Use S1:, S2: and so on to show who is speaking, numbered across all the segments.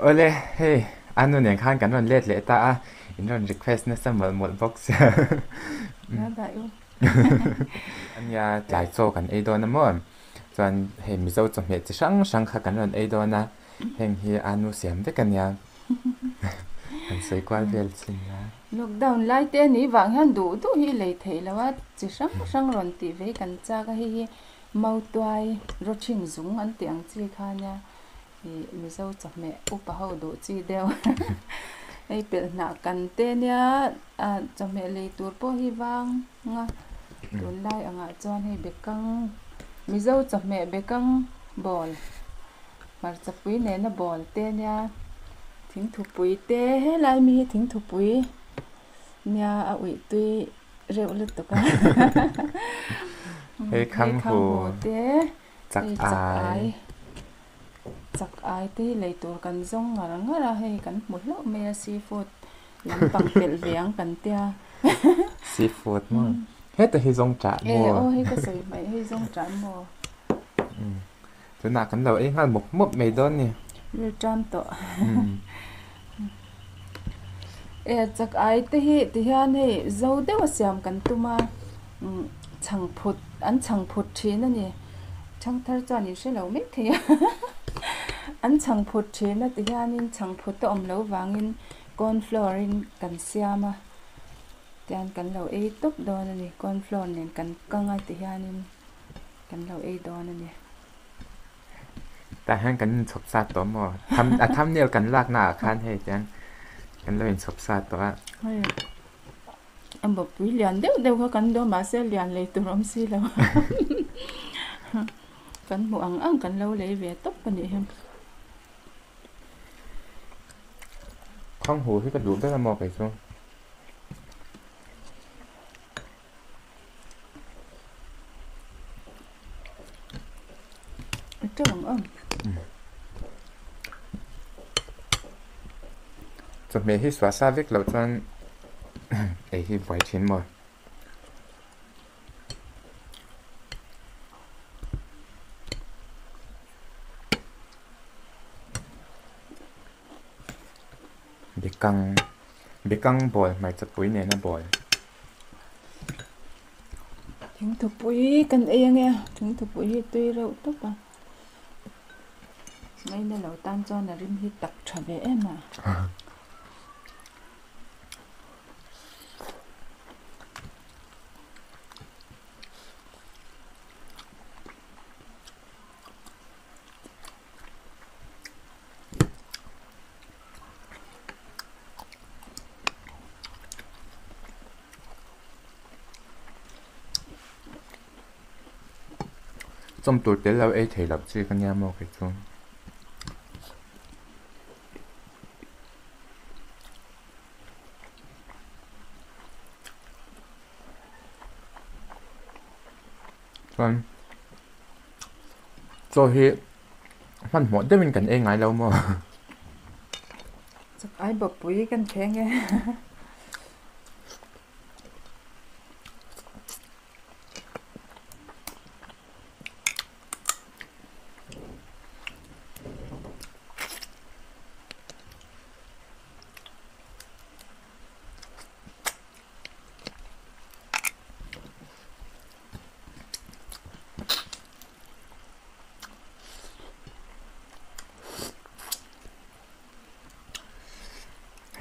S1: Ole, hey, ano niyan kan kan non let le ta a in non request na sa mol box.
S2: Nó đại luôn.
S1: Anya tlai cho kan ei do na mo. Chuan he mi zo chom he chi sang kha kan non ei do na. Heng hi anu siam ve kan ya. Kan sei kwal vel chin na.
S2: Lockdown lại tên ní vàng hắn đủ đủ hi lấy thấy làว่าchỉ sáng rồi tì về cần cha cái hi mau toai rồi chỉnh dùng ăn tiếng chi kha nha thì mi dâu chọc mẹ úp hậu độ chi đeo ai biết nã cần tên nha chọc mẹ lấy tuột po hi vàng nga tuột lại ang chọn hi biết căng mi dâu chọc mẹ biết căng bol mà chọc quý nè nó bol tên nha thính thủ bụi tê hết lại mi thính thủ bụi nhà ủy tuy rượu lứt tụi cái
S1: Hey khang hu
S2: tê
S1: chak ai.
S2: chặt ai tê lấy tụi cần rong ngà ra hay cần một lọ mè seafood làm bằng bẹt viếng cần tia
S1: Seafood mo. Hết hi zong cha mo.
S2: ô hay cái sợi mày hay rong trán mò
S1: Tu na kan lo ei ngal mop mei don ni.
S2: rồi trán tọ chặt ai tê hi tê hian hi dâu đeo xiêm cần tuma chẳng phụt chín nè chẳng thar cho nên sẽ lâu mấy thì anh chẳng phụt chín là thì anh chẳng phụt to lâu vàng in cornflour in cần xiêm mà thì anh cần lâu ấy tốt đó nè cornflour nên cần căng ai thì anh cần lâu ấy đó nè
S1: Ta hang kan chop sa to mo. Tham nel kan lak na khan he chan. Kan lo in chop sa to a.
S2: anh bảo quý liền đều có cần đó mà sẽ liền lấy từ ông xí lâu cần bộ ăn cần lâu lấy về tốt cái này em
S1: Khang hu hi ka du da mo kai so.
S2: cho bằng ông
S1: Chop me hi swa sa vek lo chuan ei hi vai chin mo. Bekang bol mai chapui ne na bol.
S2: thính thục bụi cần ấy nghe thính thục bụi tuy rượu tốt à ngay nên lâu tan cho là rim hít tập trở về em mà
S1: Chom tur te lo ei thei lap chi kan ya mo kai chu. Chuan cho hi man mo de min kan ei ngai lo mo.
S2: chắc ai bập bụi cần khẽ nghe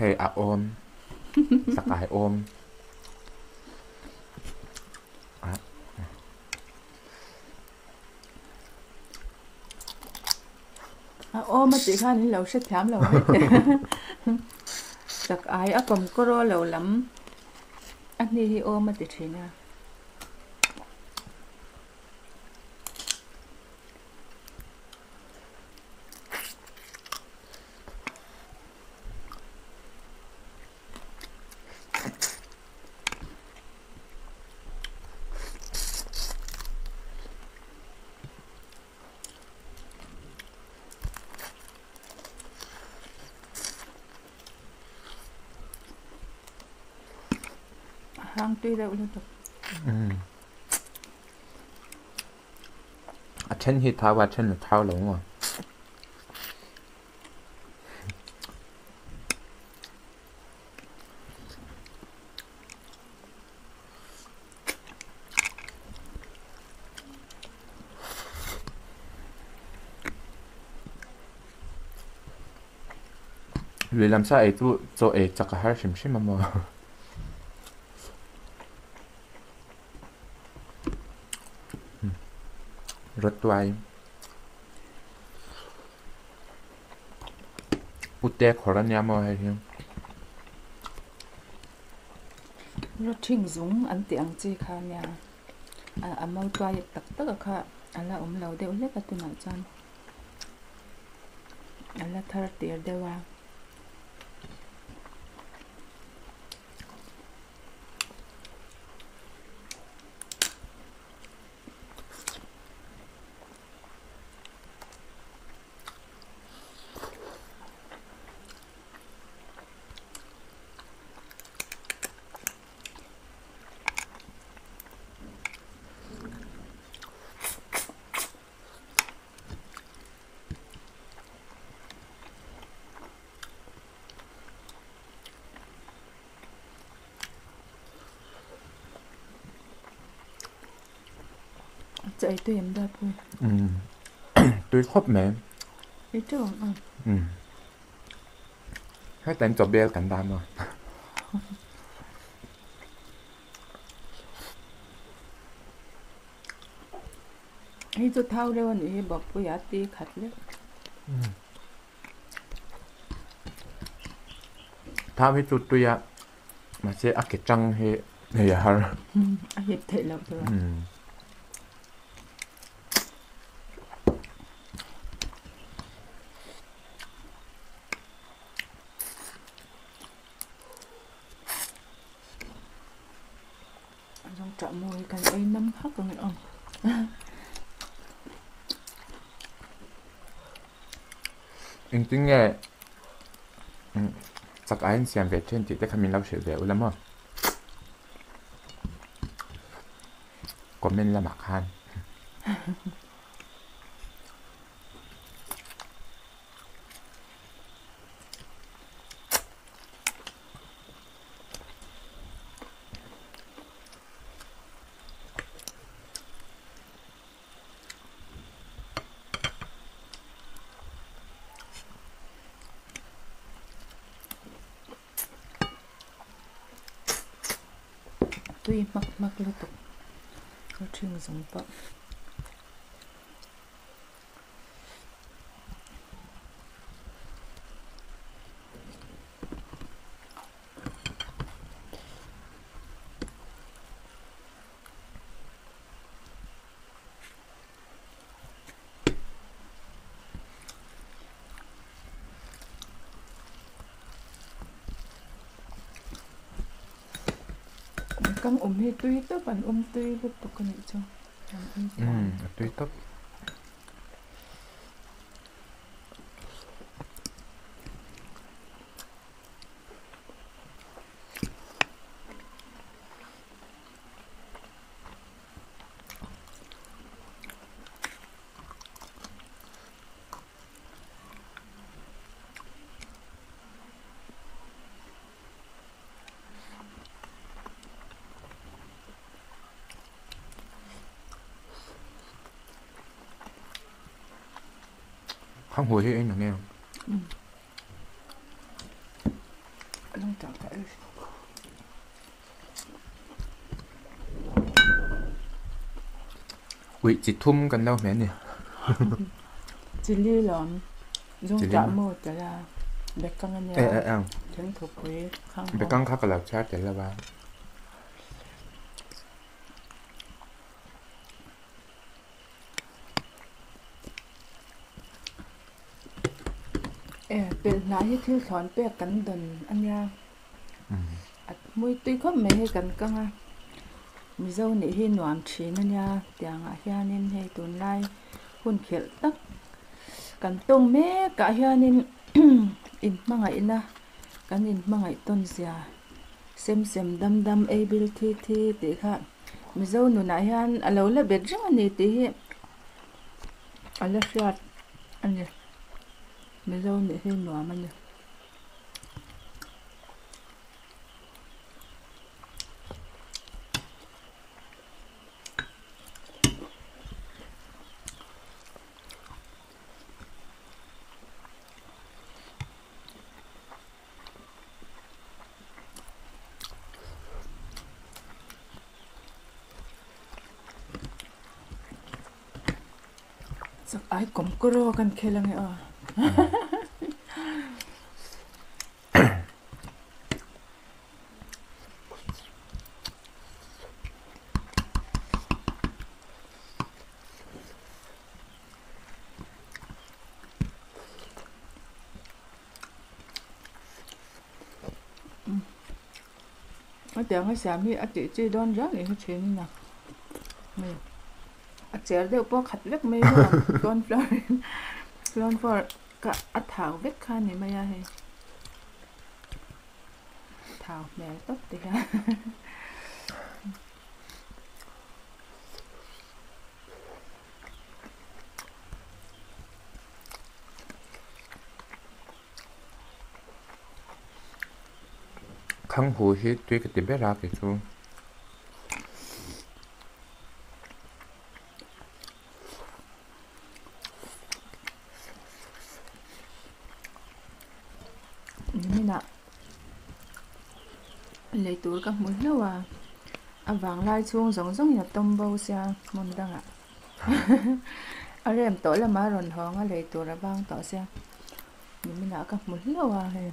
S1: Hey a om. Sak ai om.
S2: ô mà chị khăn lâu sẽ thèm lâu hết chắc ai á cầm có ro lâu lắm anh đi ô mà chị nè hang tuy rượu liên tục
S1: A chen hi thawa chen lo thau lo mo. lui làm sao ấy tu cho ấy chắc cả hai sim mà rất toai ute khoran ya mo hay hiền
S2: rốt chinh dũng ăn tiếng chi kha nha mau toai tắc tắc kha ala lâu đều lấy cái nào chan ala thar tiệt đều à chạy tôi em đã thôi
S1: tôi khóc mẹ
S2: biết chưa
S1: hai tên cho bia cảnh đam mà
S2: hay tôi thao đâu anh ấy bọc với giá ti khát đấy
S1: thao với tụt tôi mà sẽ ăn cái trăng hay hay hả
S2: anh hiệp thể lâu rồi trong trạm môi cái ấy nấm hắc rồi ông
S1: anh tính nghe chắc anh xem về trên thì tất cả mình lau sửa về lắm mà có mình là mặc han
S2: tôi mắc liên tục có chừng giống vậy căng hay tuy tớ bản tuy liên tục cái này cho
S1: tuy tốt không hồi hết anh được nghe không
S2: không chẳng phải
S1: ui chỉ thum gần đâu mẹ nè
S2: chỉ li lắm dùng chạm một cho là đẹp căng anh nhá tránh thuộc quý khang
S1: bé căng khác là chat để là ba
S2: เป็นนายที่สอนเปียกันดนอันยามวยตีก็ไม่ให้กันก็ง่ะมีเจ้าหนี้ให้หนวมชีนั่นยาแต่งอาเฮียนินให้ตุนไล่หุ่นเขียดตักกันตรงแม่กะเฮียนินอินมาไงนะกันอินมาไงต้นเสียเซมดำเอบิลทีตีค่ะมีเจ้าหนูนายฮันอะไรละเบ็ดจังอันนี้ตีอะไรเสียดอันนี้ไม่รู้เนี่ยที่หนัวมันเนี่ย chắc ai cũng có ro kan khela nge a ở tiếng cái xàm hi chị đón rác này chuyện nào mày chị đều bỏ khát vết mấy rồi con flower cả thảo vết khan này mày hay thảo mẹ tốt thì ha
S1: khang hồ hi tuy cái tiệm bé ra cái chú
S2: như nào lấy túi các món lâu vàng lai chuông giống giống như tôm bầu xe món đằng ạ ở đây em tối là má ròn hòn lấy túi là vàng tỏ xe như nào các món lâu hay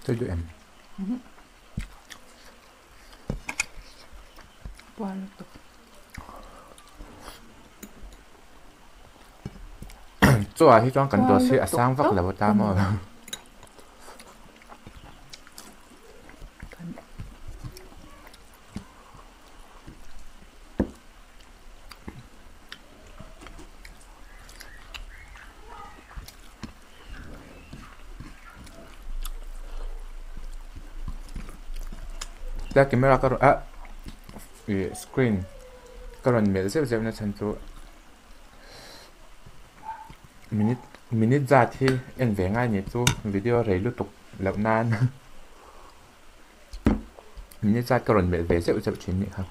S1: cho tụi em
S2: qua tục
S1: cho hi chong kan to si asang vak la ta mo da camera ka screen karon mel se na chan chu minute za thi en ve ngai ni chu video rei lu tuk lap nan minute za karon mel ve se u chin ni ha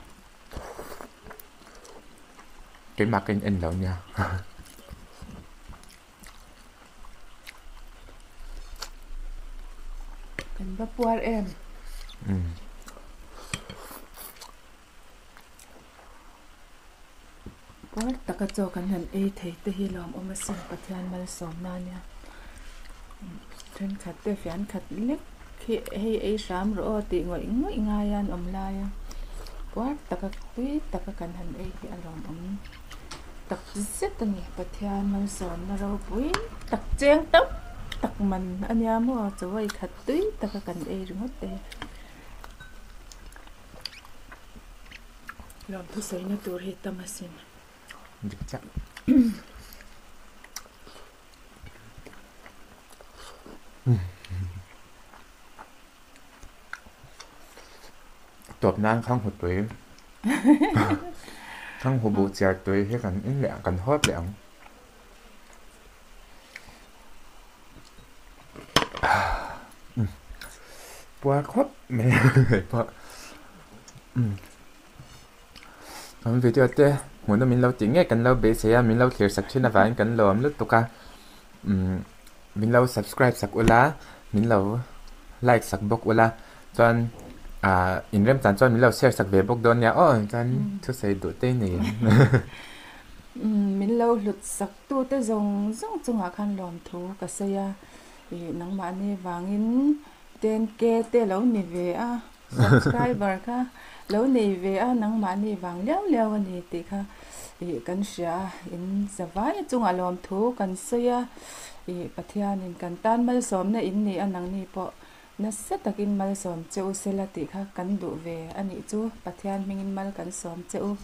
S1: cái mặt kênh en lâu nha
S2: cần bắp puar em puar taka cho kan han thei te hi lom oma sin pathian mal som na nya then khat te fian khat lek khi hei ram ro ti ngoi nga yan om la ya puar taka kan han ki alom om tak zet ni pathian mal som na ro pui tak cheng tak man anya mo chawai khat tui taka kan ringot te lom thu sei na tur he tamasin
S1: được chắc tập nan không hụt tuổi không hụt bộ trẻ tuổi hay cần in lẹ cần hót lẹ qua khóc mẹ qua video tê muốn nó mình lâu tiếng nghe cần lâu bé xe mình lâu thiệt sạch trên là vài cần lâu lúc tục ca mình lâu subscribe sạch ula mình lâu like sạch bốc ula cho in rem tàn cho mình lâu share sạch về bốc đón nha ôi cho thứ sẽ đổi tên này
S2: mình lâu lụt sạch tu tới dùng chung khăn lòm thú cả xe nắng mà này vàng in tên kê tên lâu này về subscriber ka lâu này về nắng mà này vàng leo này thì ka kan sia in zawai chung alom thu kan soya pathian in kan tan mal som na in ni anang ni po na se takin mal som cheu sela ti kha kan du ve ani chu pathian mingin mal kan som cheu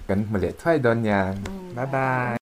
S1: kan male thai don ya bye bye